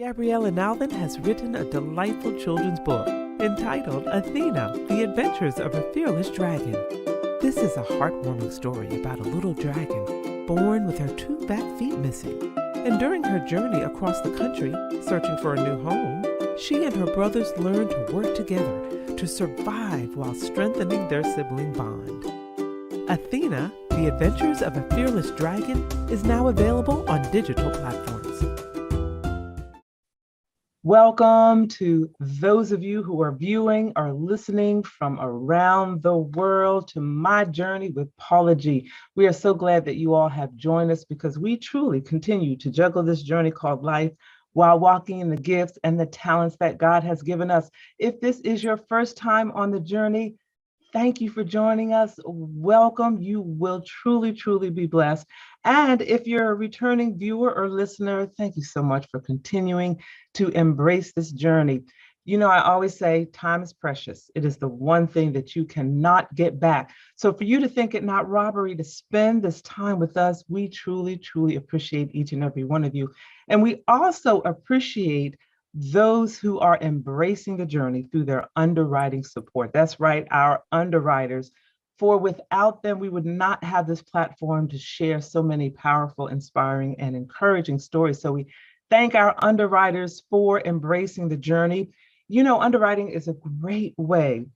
Gabrielle Alvin has written a delightful children's book entitled Athena, The Adventures of a Fearless Dragon. This is a heartwarming story about a little dragon born with her two back feet missing. And during her journey across the country, searching for a new home, she and her brothers learn to work together to survive while strengthening their sibling bond. Athena, The Adventures of a Fearless Dragon is now available on digital platforms. Welcome to those of you who are viewing or listening from around the world to my journey with Paula G. We are so glad that you all have joined us because we truly continue to juggle this journey called life while walking in the gifts and the talents that God has given us. If this is your first time on the journey, thank you for joining us. Welcome. You will truly, truly be blessed. And if you're a returning viewer or listener, thank you so much for continuing to embrace this journey. You know, I always say time is precious. It is the one thing that you cannot get back. So for you to think it not robbery to spend this time with us, we truly, truly appreciate each and every one of you. And we also appreciate those who are embracing the journey through their underwriting support. That's right, our underwriters. For without them, we would not have this platform to share so many powerful, inspiring, and encouraging stories. So we thank our underwriters for embracing the journey. You know, underwriting is a great way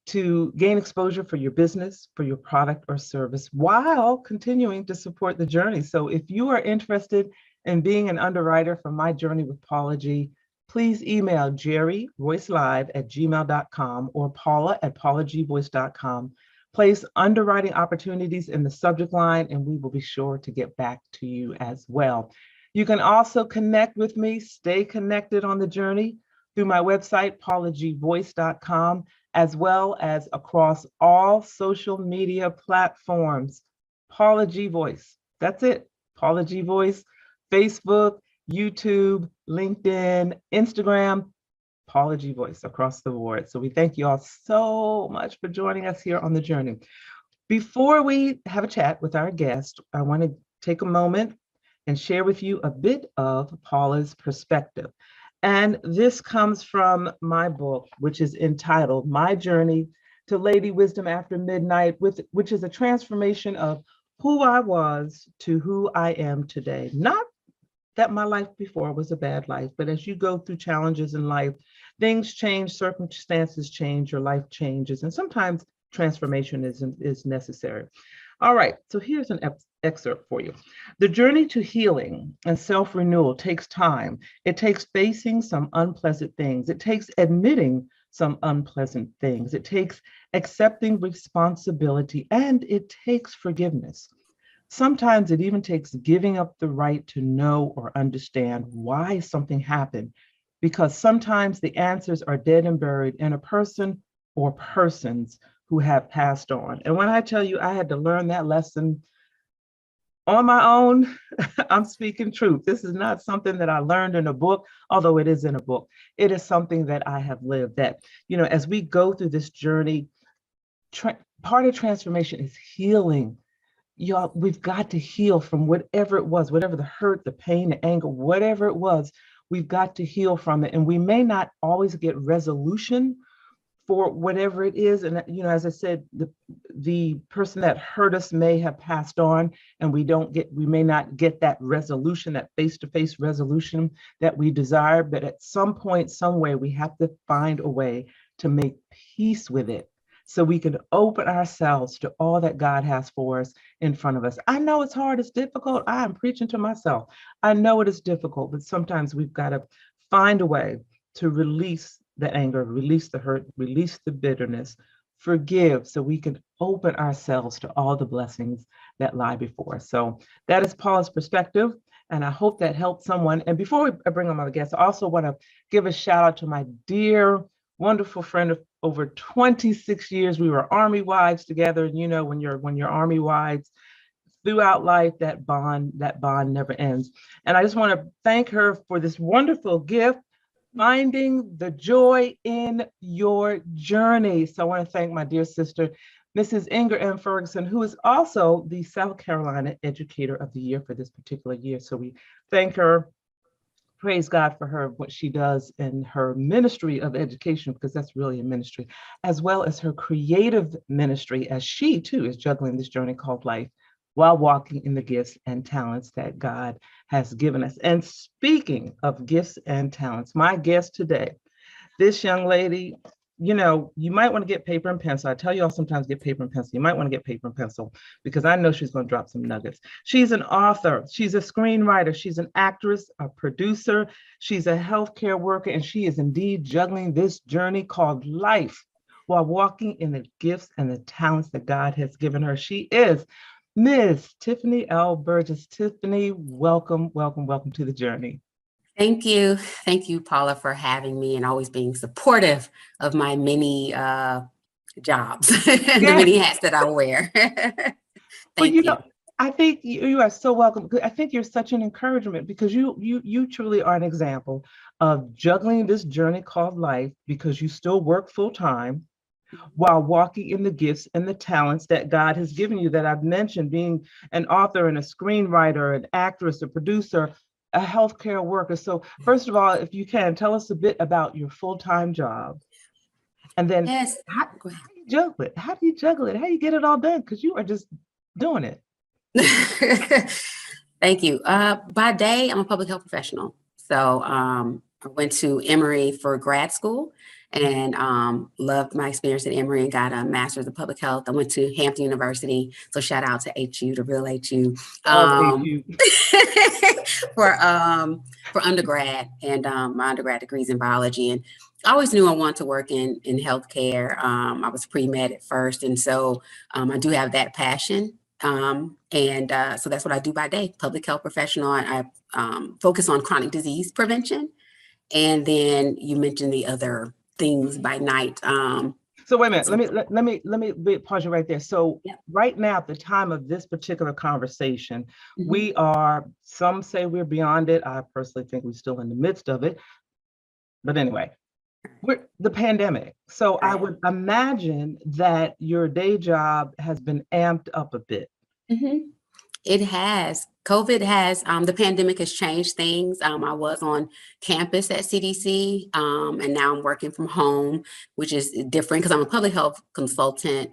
to gain exposure for your business, for your product or service, while continuing to support the journey. So if you are interested in being an underwriter for My Journey with Paula G, please email jerryroycelive@gmail.com or paula@paulagvoice.com. Place underwriting opportunities in the subject line, and we will be sure to get back to you as well. You can also connect with me, stay connected on the journey through my website, paulagvoice.com, as well as across all social media platforms. Paula G Voice. That's it. Paula G Voice, Facebook, YouTube, LinkedIn, Instagram, Paula G Voice across the board. So we thank you all so much for joining us here on the journey. Before we have a chat with our guest, I want to take a moment and share with you a bit of Paula's perspective. And this comes from my book, which is entitled My Journey to Lady Wisdom After Midnight, which is a transformation of who I was to who I am today. Not that my life before was a bad life, but as you go through challenges in life, things change, circumstances change, your life changes, and sometimes transformation is necessary. All right, so here's an excerpt for you. The journey to healing and self-renewal takes time. It takes facing some unpleasant things. It takes admitting some unpleasant things. It takes accepting responsibility, and it takes forgiveness. Sometimes it even takes giving up the right to know or understand why something happened, because sometimes the answers are dead and buried in a person or persons who have passed on. And when I tell you I had to learn that lesson on my own, I'm speaking truth. This is not something that I learned in a book, although it is in a book. It is something that I have lived, that, you know, as we go through this journey, part of transformation is healing. Y'all, we've got to heal from whatever it was, whatever the hurt, the pain, the anger, whatever it was, we've got to heal from it. And we may not always get resolution for whatever it is. And, you know, as I said, the person that hurt us may have passed on, and we may not get that resolution, that face-to-face resolution that we desire. But at some point, some way, we have to find a way to make peace with it, so we can open ourselves to all that God has for us in front of us. I know it's hard, it's difficult. I am preaching to myself. I know it is difficult, but sometimes we've got to find a way to release the anger, release the hurt, release the bitterness, forgive, so we can open ourselves to all the blessings that lie before us. So that is Paula's perspective, and I hope that helped someone. And before I bring on my guests, I also want to give a shout out to my dear, wonderful friend of over 26 years. We were Army wives together. And you know, when you're Army wives throughout life, that bond never ends. And I just want to thank her for this wonderful gift, finding the joy in your journey. So I want to thank my dear sister, Mrs. Inger M. Ferguson, who is also the South Carolina Educator of the Year for this particular year. So we thank her praise God for her, what she does in her ministry of education, because that's really a ministry, as well as her creative ministry, as she too is juggling this journey called life while walking in the gifts and talents that God has given us. And speaking of gifts and talents, my guest today, this young lady, you might want to get paper and pencil. I tell you all sometimes get paper and pencil. You might want to get paper and pencil because I know she's going to drop some nuggets. She's an author. She's a screenwriter. She's an actress, a producer. She's a healthcare worker, and she is indeed juggling this journey called life while walking in the gifts and the talents that God has given her. She is Ms. Tiffany L. Burgess. Tiffany, welcome, welcome, welcome to the journey. Thank you. Thank you, Paula, for having me and always being supportive of my many jobs, the many hats that I wear. Thank you. I think you are so welcome. I think you're such an encouragement because you truly are an example of juggling this journey called life because you still work full time while walking in the gifts and the talents that God has given you that I've mentioned, being an author and a screenwriter, an actress, a producer, a healthcare worker. So first of all, if you can, tell us a bit about your full-time job. And then how do you juggle it? How do you juggle it? How do you get it all done? Because you are just doing it. Thank you. By day, I'm a public health professional. So I went to Emory for grad school and loved my experience at Emory and got a master's of public health. I went to Hampton University. So shout out to HU, the real HU. For undergrad and my undergrad degrees in biology. And I always knew I wanted to work in healthcare. I was pre-med at first. And so I do have that passion. So that's what I do by day, public health professional. I focus on chronic disease prevention. And then you mentioned the other things by night. So wait a minute, let me pause you right there. So right now, at the time of this particular conversation, we are, some say we're beyond it. I personally think we're still in the midst of it. But anyway, we're the pandemic. So I would imagine that your day job has been amped up a bit. It has. COVID has, the pandemic has changed things. I was on campus at CDC, and now I'm working from home, which is different because I'm a public health consultant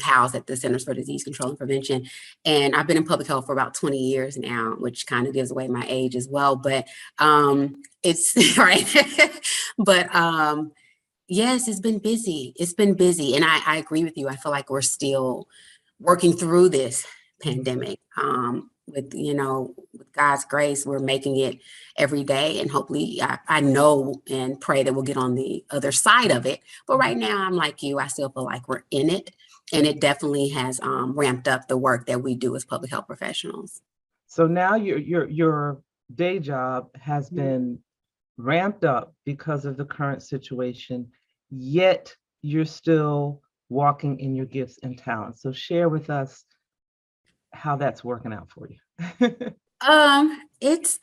housed at the Centers for Disease Control and Prevention. And I've been in public health for about 20 years now, which kind of gives away my age as well. But it's right. But yes, it's been busy. It's been busy. And I agree with you. I feel like we're still working through this pandemic. With God's grace, we're making it every day, and hopefully I know and pray that we'll get on the other side of it. But right now, I'm like you, I still feel like we're in it, and it definitely has ramped up the work that we do as public health professionals. So now your day job has been ramped up because of the current situation, yet you're still walking in your gifts and talents. So share with us how that's working out for you. It's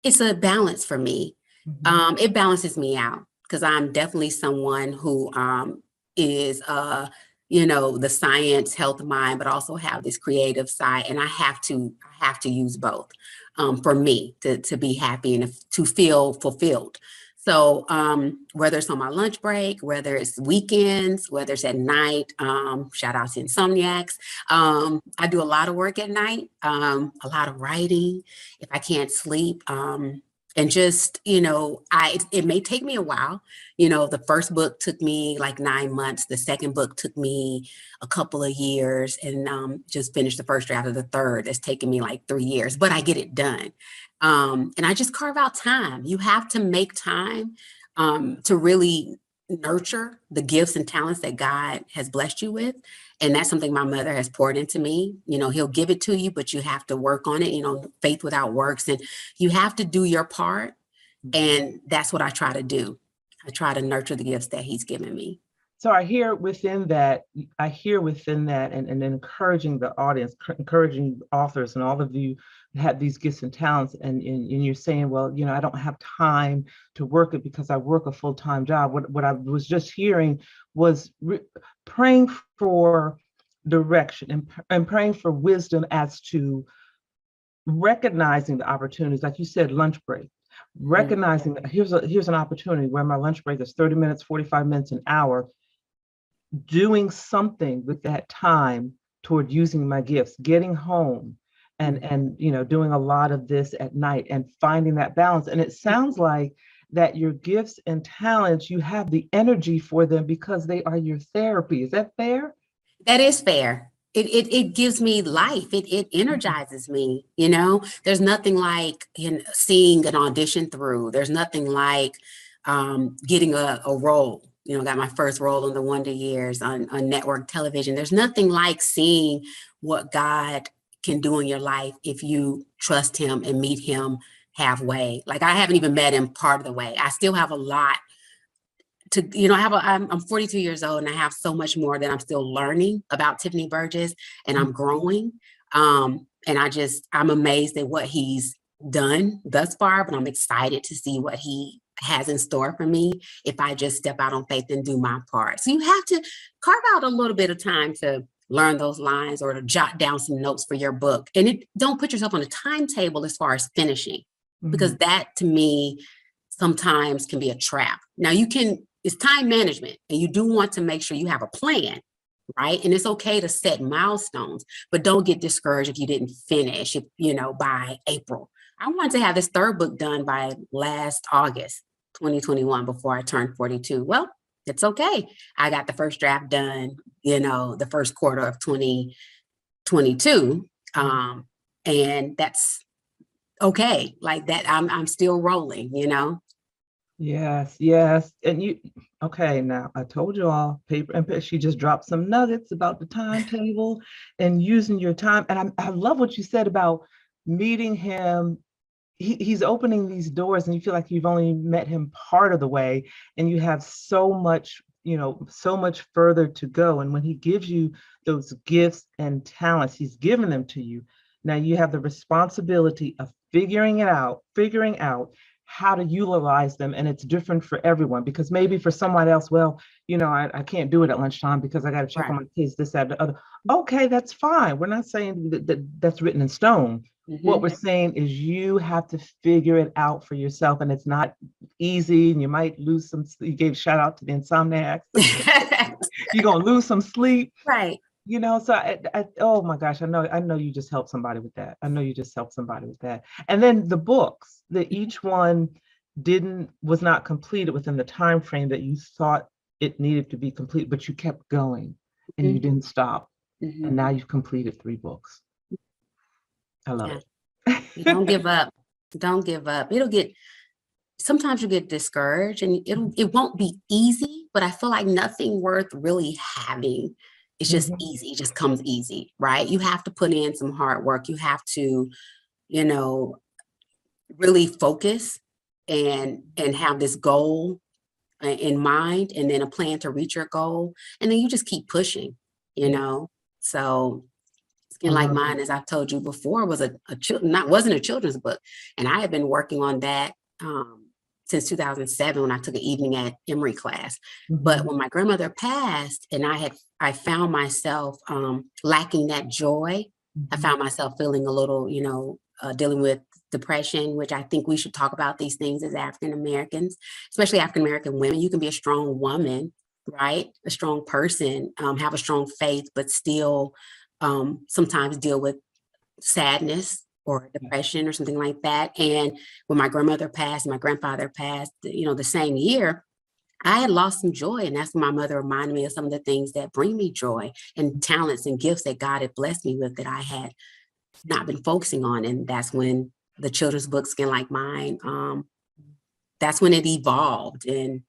it's a balance for me. It balances me out because I'm definitely someone who is the science health mind, but also have this creative side, and I have to use both for me to be happy and to feel fulfilled. So whether it's on my lunch break, whether it's weekends, whether it's at night, shout out to insomniacs. I do a lot of work at night, a lot of writing if I can't sleep. And just, it may take me a while. The first book took me like 9 months. The second book took me a couple of years, and just finished the first draft of the third. It's taken me like 3 years, but I get it done. And I just carve out time. You have to make time to really nurture the gifts and talents that God has blessed you with. And that's something my mother has poured into me. He'll give it to you, but you have to work on it, faith without works. And you have to do your part. And that's what I try to do. I try to nurture the gifts that he's given me. So I hear within that, and encouraging the audience, encouraging authors, and all of you have these gifts and talents, and you're saying, well, I don't have time to work it because I work a full-time job. What I was just hearing was praying for direction and praying for wisdom as to recognizing the opportunities, like you said, lunch break, recognizing that here's an opportunity where my lunch break is 30 minutes, 45 minutes, an hour, doing something with that time toward using my gifts, getting home and doing a lot of this at night and finding that balance. And it sounds like that your gifts and talents, you have the energy for them because they are your therapy. Is that fair? That is fair. It gives me life. It energizes me. There's nothing like seeing an audition through. There's nothing like getting a role. Got my first role on the Wonder Years on network television. There's nothing like seeing what God can do in your life if you trust him and meet him halfway. Like, I haven't even met him part of the way. I still have a lot to, I'm 42 years old and I have so much more that I'm still learning about Tiffany Burgess, and I'm growing. And I'm amazed at what he's done thus far, but I'm excited to see what he has in store for me if I just step out on faith and do my part. So you have to carve out a little bit of time to learn those lines or to jot down some notes for your book. And don't put yourself on a timetable as far as finishing, because that to me sometimes can be a trap. Now it's time management, and you do want to make sure you have a plan, right? And it's okay to set milestones, but don't get discouraged if you didn't finish, by April. I wanted to have this third book done by last August, 2021, before I turned 42. Well, it's okay. I got the first draft done, the first quarter of 2022. And that's okay. Like that, I'm still rolling, Yes. And okay, now I told you all, paper and pen, she just dropped some nuggets about the timetable and using your time. And I love what you said about meeting him. He's opening these doors and you feel like you've only met him part of the way, and you have so much further to go. And when he gives you those gifts and talents, he's given them to you. Now you have the responsibility of figuring out how to utilize them. And it's different for everyone, because maybe for someone else, well, I can't do it at lunchtime because I got to check on my kids, this, that, the other. Okay, that's fine. We're not saying that's written in stone. What we're saying is you have to figure it out for yourself, and it's not easy, and you might lose some. You gave shout out to the insomniacs. You're gonna lose some sleep, right? So oh my gosh, I know you just helped somebody with that. I know you just helped somebody with that. And then the books, that each one was not completed within the time frame that you thought it needed to be complete, but you kept going and you didn't stop. And now you've completed 3 books. I love it. Don't give up. Don't give up. Sometimes you get discouraged, and it won't be easy, but I feel like nothing worth really having. It's just easy. It just comes easy, right? You have to put in some hard work. You have to, really focus and have this goal in mind, and then a plan to reach your goal. And then you just keep pushing, So Skin Like Mine, as I've told you before, wasn't a children's book. And I had been working on that since 2007 when I took an evening at Emory class. But when my grandmother passed and I found myself lacking that joy, I found myself feeling a little, dealing with depression, which I think we should talk about these things as African Americans, especially African American women. You can be a strong woman, right? A strong person, have a strong faith, but still sometimes deal with sadness or depression or something like that. And when my grandmother passed, my grandfather passed, the same year, I had lost some joy. And that's when my mother reminded me of some of the things that bring me joy and talents and gifts that God had blessed me with that I had not been focusing on. And that's when the children's book, Skin Like Mine, that's when it evolved. And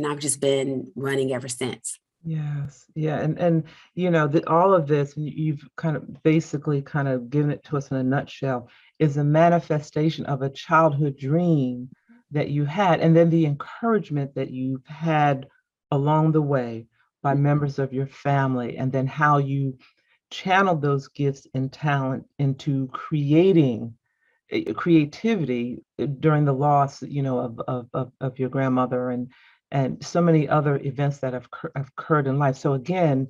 I've just been running ever since. Yes. Yeah. And all of this, and you've kind of basically kind of given it to us in a nutshell, is a manifestation of a childhood dream that you had, and then the encouragement that you've had along the way by members of your family, and then how you channeled those gifts and talent into creating creativity during the loss, of your grandmother, and so many other events that have occurred in life. So again,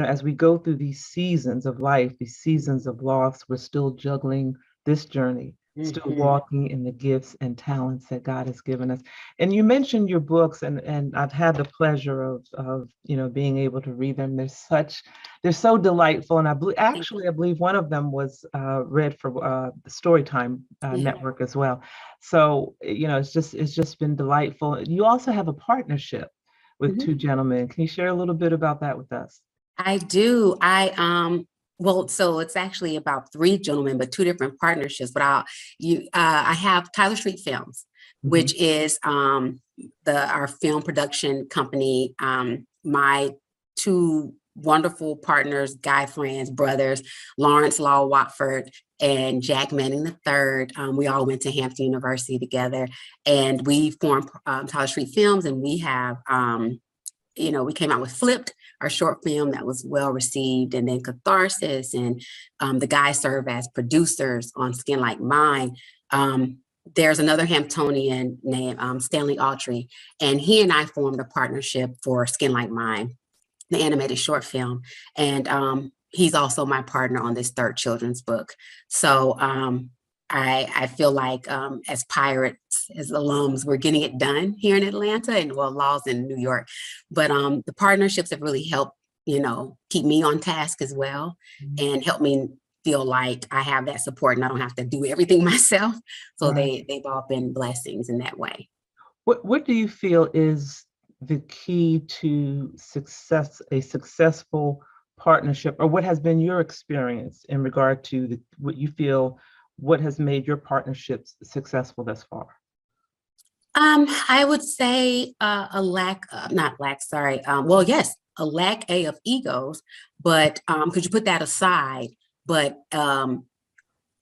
as we go through these seasons of life, these seasons of loss, we're still juggling this journey, still Mhm. walking in the gifts and talents that God has given us. And you mentioned your books, and I've had the pleasure of being able to read them. They're so delightful, and Thank I believe one of them was read for the Storytime you. Yeah. Network as well. So it's just been delightful. You also have a partnership with Mhm. two gentlemen. Can you share a little bit about that with us? I do. Well, so it's actually about three gentlemen, but two different partnerships. But I have Tyler Street Films, Mhm. which is our film production company. My two wonderful partners, guy friends, brothers, Lawrence Law Watford and Jack Manning III. We all went to Hampton University together, and we formed Tyler Street Films, and we have. We came out with Flipped, our short film that was well received, and then Catharsis, and the guys serve as producers on Skin Like Mine. There's another Hamptonian named Stanley Autry, and he and I formed a partnership for Skin Like Mine, the animated short film, and he's also my partner on this third children's book. So I feel like as pirates, as alums, we're getting it done here in Atlanta, and well, Law's in New York. But the partnerships have really helped, keep me on task as well, and help me feel like I have that support and I don't have to do everything myself. So Right. they've all been blessings in that way. What do you feel is the key to a successful partnership, or what has been your experience in regard to what has made your partnerships successful thus far? I would say not lack, sorry. Well, yes, a lack of egos, but could you put that aside? But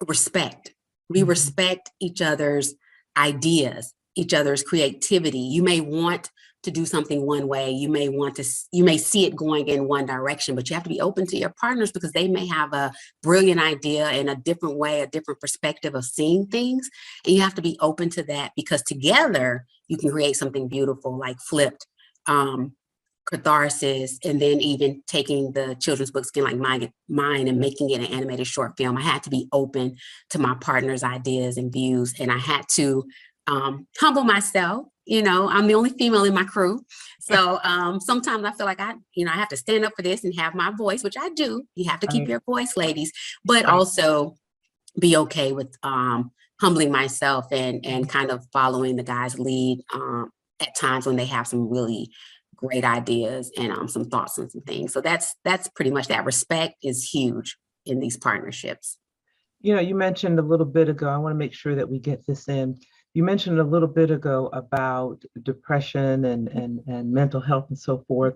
respect. We Mhm. respect each other's ideas, each other's creativity. You may want to do something one way. You may see it going in one direction, but you have to be open to your partners because they may have a brilliant idea and a different way, a different perspective of seeing things. And you have to be open to that because together you can create something beautiful like Flipped. Catharsis, and then even taking the children's book Skin Like Mine and making it an animated short film. I had to be open to my partner's ideas and views, and I had to humble myself. I'm the only female in my crew, so sometimes I feel like I have to stand up for this and have my voice, which I do. You have to keep Right. your voice, ladies, but Right. also be okay with humbling myself and kind of following the guys' lead at times when they have some really great ideas and some thoughts and some things. So that's pretty much that. Respect is huge in these partnerships. You mentioned a little bit ago, I want to make sure that we get this in. You mentioned a little bit ago about depression and mental health and so forth.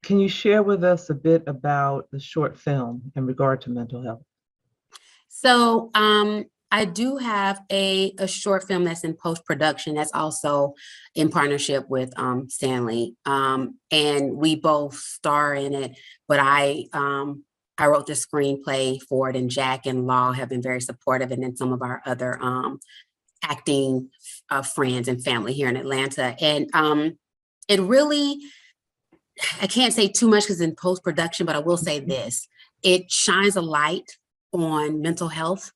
Can you share with us a bit about the short film in regard to mental health? So I do have a short film that's in post-production that's also in partnership with Stanley. And we both star in it, but I wrote the screenplay for it, and Jack and Law have been very supportive, and then some of our other acting friends and family here in Atlanta. And it really, I can't say too much because in post-production, but I will say this, it shines a light on mental health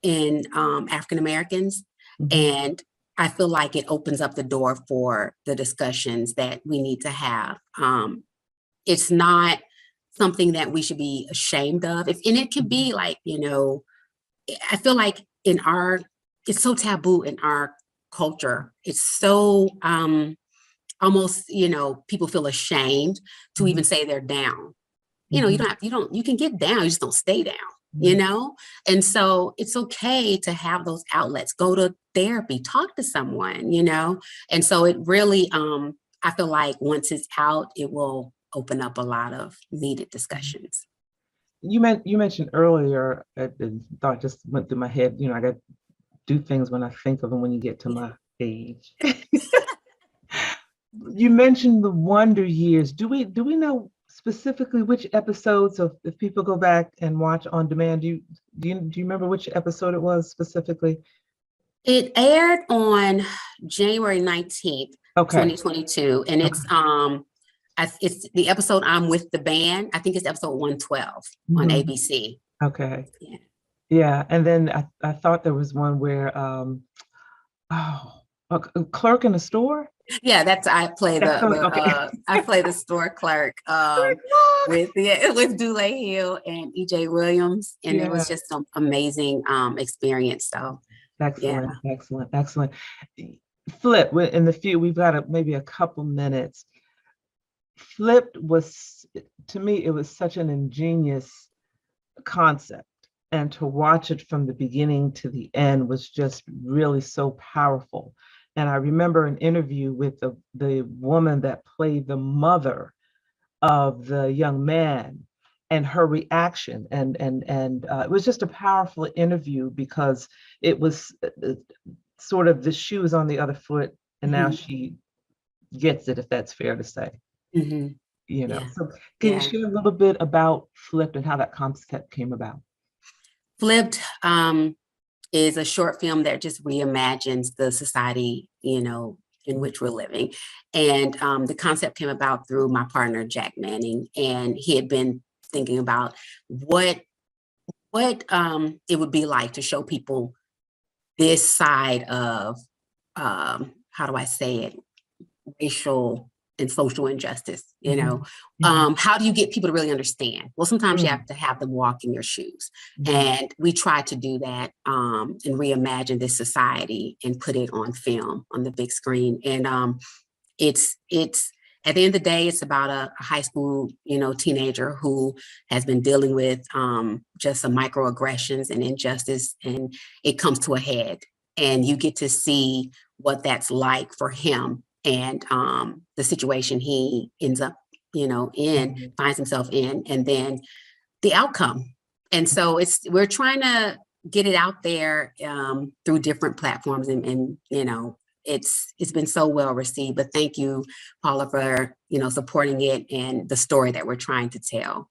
in African Americans. Mhm. And I feel like it opens up the door for the discussions that we need to have. It's not something that we should be ashamed of. And it could be like, I feel like it's so taboo in our culture. It's so almost, people feel ashamed to even Mhm. say they're down. Mhm. You can get down, you just don't stay down, you Right. know? And so it's okay to have those outlets, go to therapy, talk to someone, And so it really, I feel like once it's out, it will open up a lot of needed discussions. You mentioned earlier, thought just went through my head, I got to do things when I think of them when you get to Yeah. my age. You mentioned the Wonder Years. Do we know specifically which episodes of if people go back and watch on demand? Do you remember which episode it was specifically? It aired on January 19th, Okay. 2022, and Okay. it's the episode I'm with the band. I think it's episode 112 on Mhm. ABC. Okay. Yeah. Yeah. And then I thought there was one where, oh, a clerk in a store. Yeah, that's I play That's the okay. I play the store clerk with with Dule Hill and EJ Williams, and it was Yeah. just some amazing experience. So yeah. Excellent. Excellent. Excellent. Flip, in the few, we've got maybe a couple minutes. Flipped was, to me, it was such an ingenious concept. And to watch it from the beginning to the end was just really so powerful. And I remember an interview with the woman that played the mother of the young man and her reaction. And it was just a powerful interview because it was sort of the shoes on the other foot. And now Mhm. she gets it, if that's fair to say. Mhm. Yeah. So can you Yeah. share a little bit about Flipped and how that concept came about? Flipped is a short film that just reimagines the society, in which we're living. And the concept came about through my partner, Jack Manning, and he had been thinking about what it would be like to show people this side of, how do I say it, racial and social injustice, Mhm, mhm, how do you get people to really understand? Well, sometimes you mm, have to have them walk in your shoes. mhm, And we try to do that, and reimagine this society and put it on film on the big screen. And it's at the end of the day, it's about a high school, teenager who has been dealing with just some microaggressions and injustice, and it comes to a head. And you get to see what that's like for him and the situation he ends up, mhm. finds himself in, and then the outcome. And so we're trying to get it out there through different platforms, and it's been so well received. But thank you, Paula, for supporting it and the story that we're trying to tell.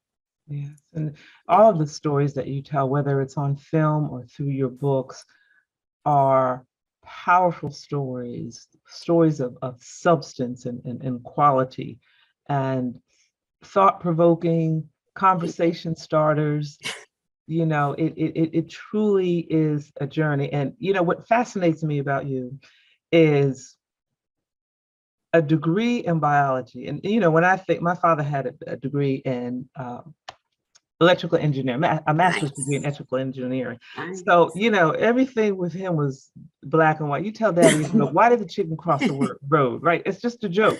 Yes, and all of the stories that you tell, whether it's on film or through your books, are powerful stories, stories of substance and quality, and thought-provoking conversation starters. It truly is a journey. And what fascinates me about you is a degree in biology. And when I think, my father had a degree in electrical engineering, a master's degree in Nice, electrical engineering. So, nice. everything with him was black and white. You tell daddy, why did the chicken cross the road, right? It's just a joke.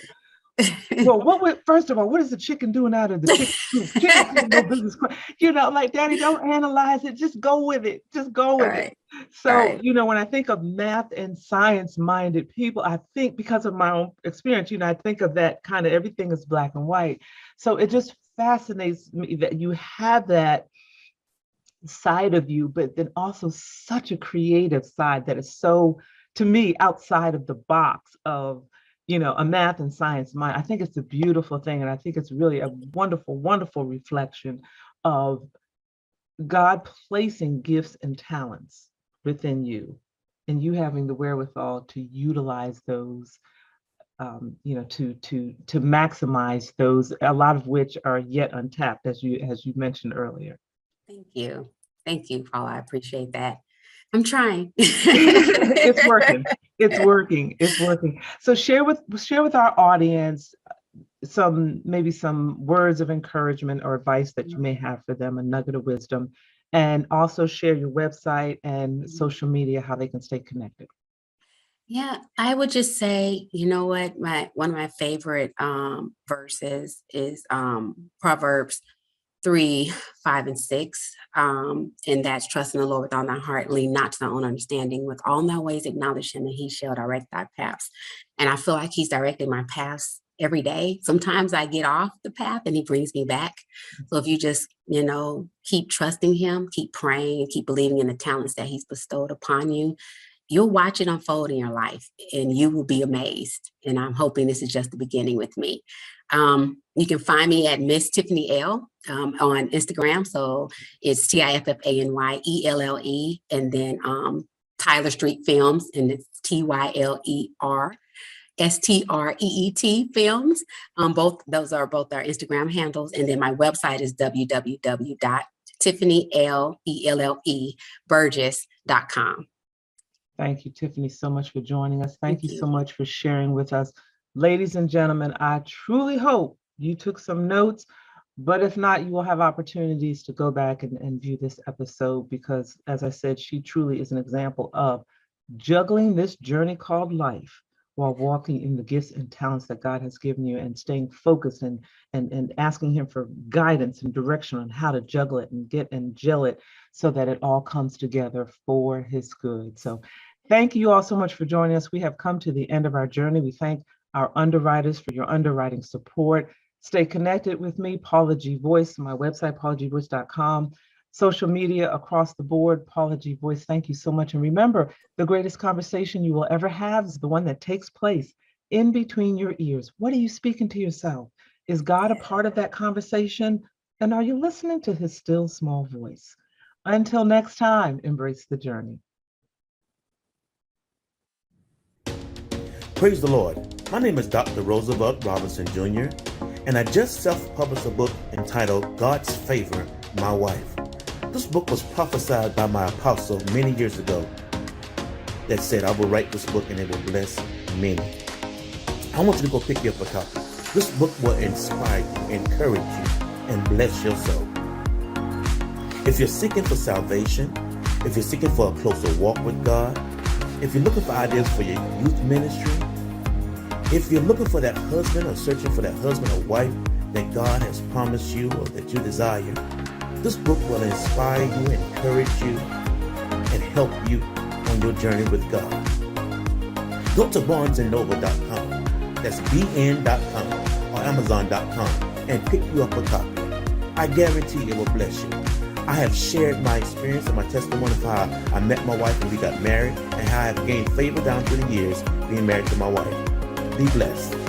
Well, first of all, what is the chicken doing out of the chicken coop? Chickens have no business. Like, daddy, don't analyze it. Just go with it. Just go All with it. right, all So, right. when I think of math and science minded people, I think, because of my own experience, I think of that kind of everything is black and white. So it just fascinates me that you have that side of you, but then also such a creative side that is so, to me, outside of the box of, a math and science mind. I think it's a beautiful thing. And I think it's really a wonderful, wonderful reflection of God placing gifts and talents within you and you having the wherewithal to utilize those, to maximize those, a lot of which are yet untapped, as you mentioned earlier. Thank you. Thank you, Paula. I appreciate that. I'm trying. It's working. It's working. It's working. So share with our audience maybe some words of encouragement or advice that you may have for them, a nugget of wisdom, and also share your website and social media, how they can stay connected. Yeah, I would just say, you know what, my one of my favorite verses is Proverbs 3, 5, and 6. And that's trust in the Lord with all thy heart, lean not to thy own understanding, with all thy ways acknowledge him, and he shall direct thy paths. And I feel like he's directing my paths every day. Sometimes I get off the path and he brings me back. So if you just, keep trusting him, keep praying, and keep believing in the talents that he's bestowed upon you, you'll watch it unfold in your life and you will be amazed. And I'm hoping this is just the beginning with me. You can find me at Miss Tiffany L on Instagram. So it's TIFFANYELLE, and then Tyler Street Films, and it's TYLERSTREET Films. Both those are both our Instagram handles. And then my website is www Tiffany, ELLE, Burgess.com. Thank you, Tiffany, so much for joining us. Thank you you. so much for sharing with us. Ladies and gentlemen, I truly hope you took some notes, but if not, you will have opportunities to go back and view this episode because, as I said, she truly is an example of juggling this journey called life while walking in the gifts and talents that God has given you and staying focused and asking him for guidance and direction on how to juggle it and get and gel it so that it all comes together for his good. So thank you all so much for joining us. We have come to the end of our journey. We thank our underwriters for your underwriting support. Stay connected with me, Paula G Voice, my website, paulagvoice.com. Social media across the board, Paula G Voice. Thank you so much. And remember, the greatest conversation you will ever have is the one that takes place in between your ears. What are you speaking to yourself? Is God a part of that conversation? And are you listening to his still small voice? Until next time, embrace the journey. Praise the Lord. My name is Dr. Roosevelt Robinson Jr., and I just self-published a book entitled God's Favor, My Wife. This book was prophesied by my apostle many years ago that said, I will write this book and it will bless many. I want you to go pick you up a copy. This book will inspire you, encourage you, and bless your soul. If you're seeking for salvation, if you're seeking for a closer walk with God, if you're looking for ideas for your youth ministry, if you're looking for that husband or searching for that husband or wife that God has promised you or that you desire, this book will inspire you, encourage you, and help you on your journey with God. Go to barnesandnoble.com, that's bn.com or amazon.com, and pick you up a copy. I guarantee it will bless you. I have shared my experience and my testimony of how I met my wife and we got married, and how I have gained favor down through the years being married to my wife. Be blessed.